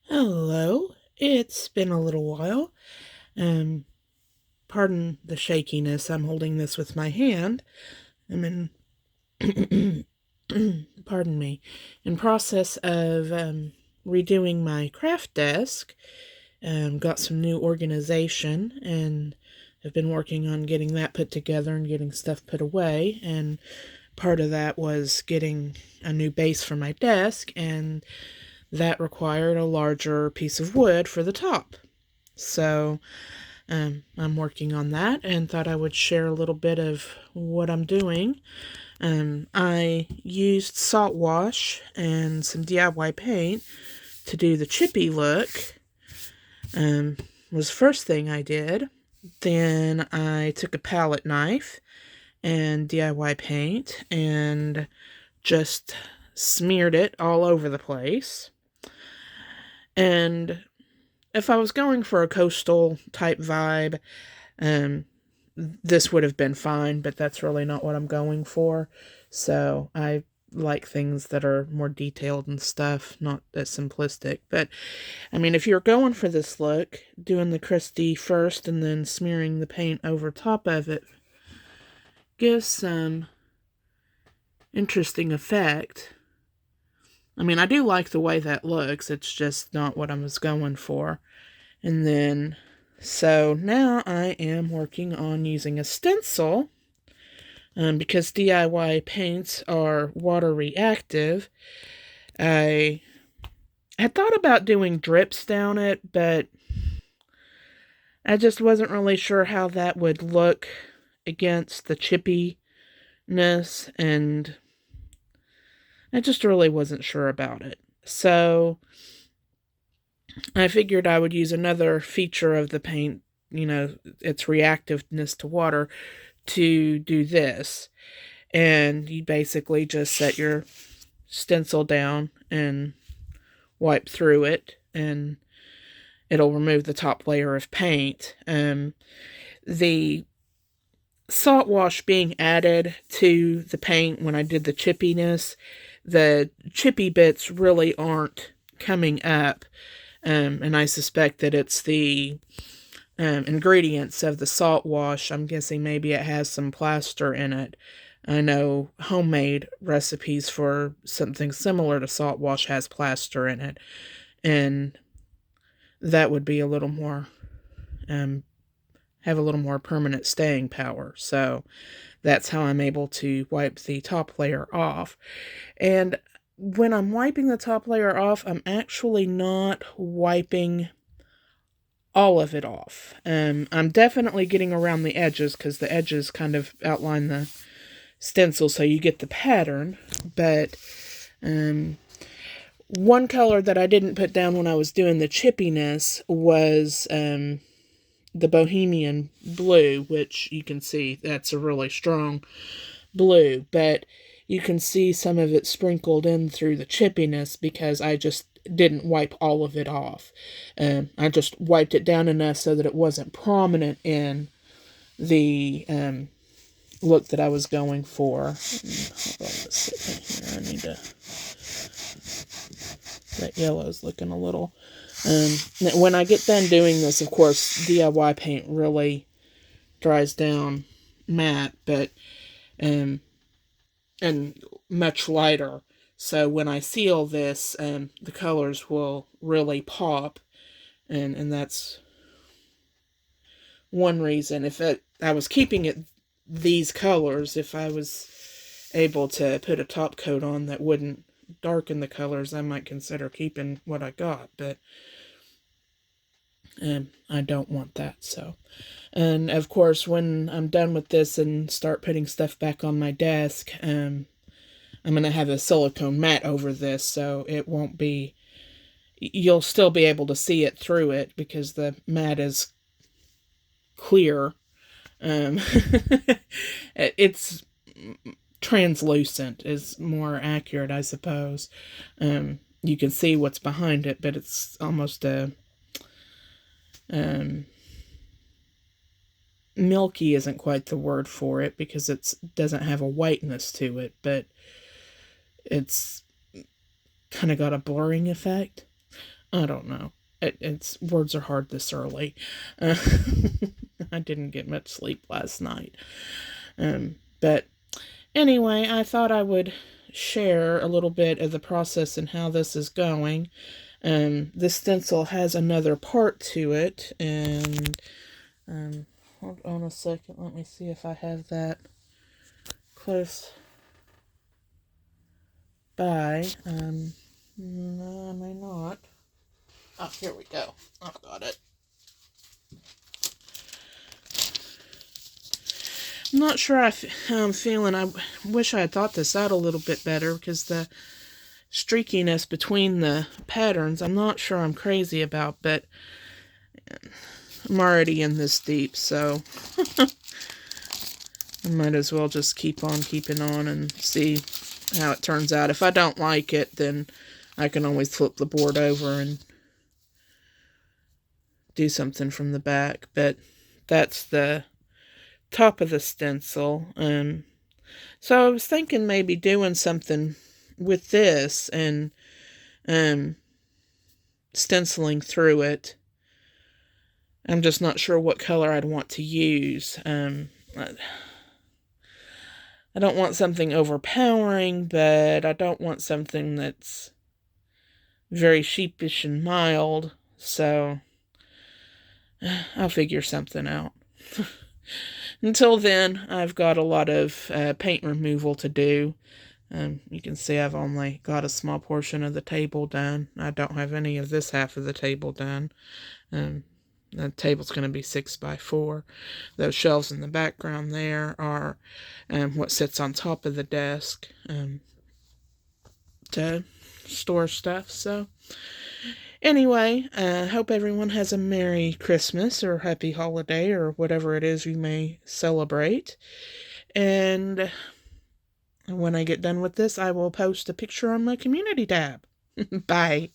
Hello. It's been a little while. Um, Pardon the shakiness. I'm holding this with my hand. I'm in, pardon me, in process of redoing my craft desk. Got some new organization and have been working on getting that put together and getting stuff put away. And part of that was getting a new base for my desk, and that required a larger piece of wood for the top. So I'm working on that and thought I would share a little bit of what I'm doing. I used saltwash and some DIY paint to do the chippy look. Was the first thing I did. Then I took a palette knife and DIY paint and just smeared it all over the place. And if I was going for a coastal type vibe, this would have been fine, but that's really not what I'm going for. So I like things that are more detailed and stuff, not as simplistic. But I mean, if you're going for this look, doing the Christie first and then smearing the paint over top of it gives some interesting effect. I mean, I do like the way that looks. It's just not what I was going for. And then, so now I am working on using a stencil. Because DIY paints are water reactive, I had thought about doing drips down it, but I just wasn't really sure how that would look against the chippiness, and I just really wasn't sure about it. So I figured I would use another feature of the paint, its reactiveness to water, to do this. And you basically just set your stencil down and wipe through it, and it'll remove the top layer of paint. The salt wash being added to the paint when I did the chippiness, the chippy bits really aren't coming up. And I suspect that it's the ingredients of the salt wash. I'm guessing maybe it has some plaster in it. I know homemade recipes for something similar to salt wash has plaster in it, and that would be a little more, have a little more permanent staying power. So that's how I'm able to wipe the top layer off. And when I'm wiping the top layer off, I'm actually not wiping all of it off. I'm definitely getting around the edges because the edges kind of outline the stencil so you get the pattern. But one color that I didn't put down when I was doing the chippiness was the Bohemian blue, which you can see that's a really strong blue, but you can see some of it sprinkled in through the chippiness because I just didn't wipe all of it off. I just wiped it down enough so that it wasn't prominent in the look that I was going for. Hold on, let's sit here. I need to. That yellow's looking a little. When I get done doing this, of course, DIY paint really dries down matte, but and much lighter. So when I seal this, the colors will really pop, and that's one reason. If I was keeping it these colors, if I was able to put a top coat on that wouldn't darken the colors, I might consider keeping what I got, but I don't want that. So, and of course, when I'm done with this and start putting stuff back on my desk, I'm going to have a silicone mat over this, so it won't be, you'll still be able to see it through it because the mat is clear. It's translucent is more accurate, I suppose. You can see what's behind it, but it's almost a milky isn't quite the word for it because it doesn't have a whiteness to it, but it's kind of got a blurring effect. I don't know. It's words are hard this early. Uh, I didn't get much sleep last night. But anyway, I thought I would share a little bit of the process and how this is going. This stencil has another part to it, and hold on a second. Let me see if I have that close by. No, I may not. Oh, here we go. I've got it. I'm not sure how I'm feeling. I wish I had thought this out a little bit better, because the streakiness between the patterns, I'm not sure I'm crazy about, but I'm already in this deep, so I might as well just keep on keeping on and see how it turns out. If I don't like it, then I can always flip the board over and do something from the back. But that's the top of the stencil. So I was thinking maybe doing something with this and stenciling through it. I'm just not sure what color I'd want to use. I don't want something overpowering, but I don't want something that's very sheepish and mild, so I'll figure something out. Until then, I've got a lot of paint removal to do. You can see I've only got a small portion of the table done. I don't have any of this half of the table done. The table's going to be 6x4. Those shelves in the background there are what sits on top of the desk to store stuff. So anyway, I hope everyone has a Merry Christmas or Happy Holiday or whatever it is you may celebrate. And when I get done with this, I will post a picture on my community tab. Bye.